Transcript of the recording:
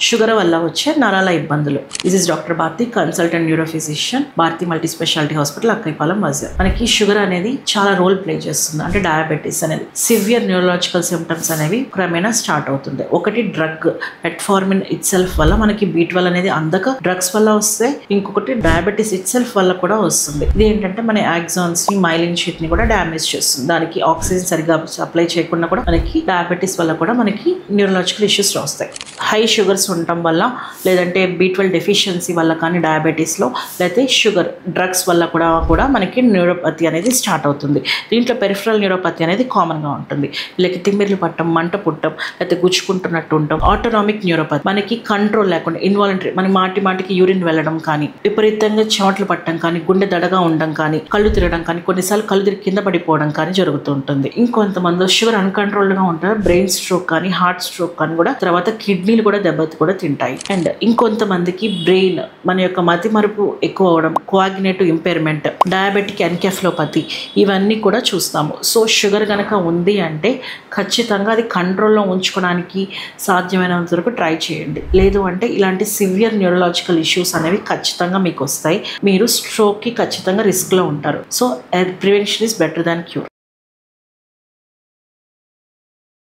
Sugar వల్ల వచ్చే నరాల ఇబ్బందులు. This is doctor Bharati, consultant neuro physician, Bharati multi speciality hospital, Akkayyapalem, Vizag. మనకి షుగర్ అనేది చాలా రోల్ ప్లే చేస్తుంది. అంటే డయాబెటీస్ అనేది సివియర్ న్యూరలాజికల్ సిమ్టమ్స్ అనేవి క్రమేణా స్టార్ట్ అవుతుంది. ఒకటి డ్రగ్ మెట్ఫార్మిన్ ఇట్ సెల్ఫ్ వల్ల మనకి B12 అనేది అందక డ్రగ్స్ వల్ల వస్తే, ఇంకొకటి డయాబెటీస్ ఇట్ సెల్ఫ్ వల్ల కూడా వస్తుంది. ఇది ఏంటంటే మన యాక్సాన్స్ ని, మైలిన్ షీట్ ని కూడా డ్యామేజ్ చేస్తుంది. దానికి ఆక్సిజన్ సరిగా సప్లై చేయకుండా కూడా మనకి డయాబెటీస్ వల్ల కూడా మనకి న్యూరలాజికల్ ఇష్యూస్ వస్తాయి. హై షుగర్స్ ఉండటం వల్ల, లేదంటే B12 డెఫిషియన్సీ వల్ల కానీ డయాబెటీస్లో, లేకపోతే షుగర్ డ్రగ్స్ వల్ల కూడా మనకి న్యూరోపతి అనేది స్టార్ట్ అవుతుంది. దీంట్లో పెరిఫరల్ న్యూరోపతి అనేది కామన్గా ఉంటుంది. వీళ్ళకి తిమ్మిర్లు పట్టడం, మంట పుట్టడం, లేకపోతే గుచ్చుకుంటున్నట్టు ఉండటం. ఆటోనామిక్ న్యూరోపతి మనకి కంట్రోల్ లేకుండా ఇన్వాలంటరీ మన మాటికి యూరిన్ వెళ్ళడం కానీ, విపరీతంగా చెమటలు పట్టడం కానీ, గుండె దడగా ఉండడం కానీ, కళ్ళు తిరగడం కానీ, కొన్నిసార్లు కళ్ళు తిరిగి కింద పడిపోవడం కానీ జరుగుతూ ఉంటుంది. ఇంకొంతమంది షుగర్ అన్కంట్రోల్డ్గా ఉంటారు. బ్రెయిన్ స్ట్రోక్ కానీ, హార్ట్ స్ట్రోక్ కానీ కూడా, తర్వాత కిడ్నీలు కూడా దెబ్బతి కూడా తింటాయి. అండ్ ఇంకొంతమందికి బ్రెయిన్ మన యొక్క మతి మరుపు ఎక్కువ అవడం, కోఆగ్నేటివ్ ఇంపైర్మెంట్, డయాబెటిక్ ఎన్కెఫలోపతి, ఇవన్నీ కూడా చూస్తాము. సో షుగర్ కనుక ఉంది అంటే ఖచ్చితంగా అది కంట్రోల్లో ఉంచుకోవడానికి సాధ్యమైనంత వరకు ట్రై చేయండి. లేదు అంటే ఇలాంటి సివియర్ న్యూరలాజికల్ ఇష్యూస్ అనేవి ఖచ్చితంగా మీకు వస్తాయి. మీరు స్ట్రోక్కి ఖచ్చితంగా రిస్క్లో ఉంటారు. So prevention is better than cure.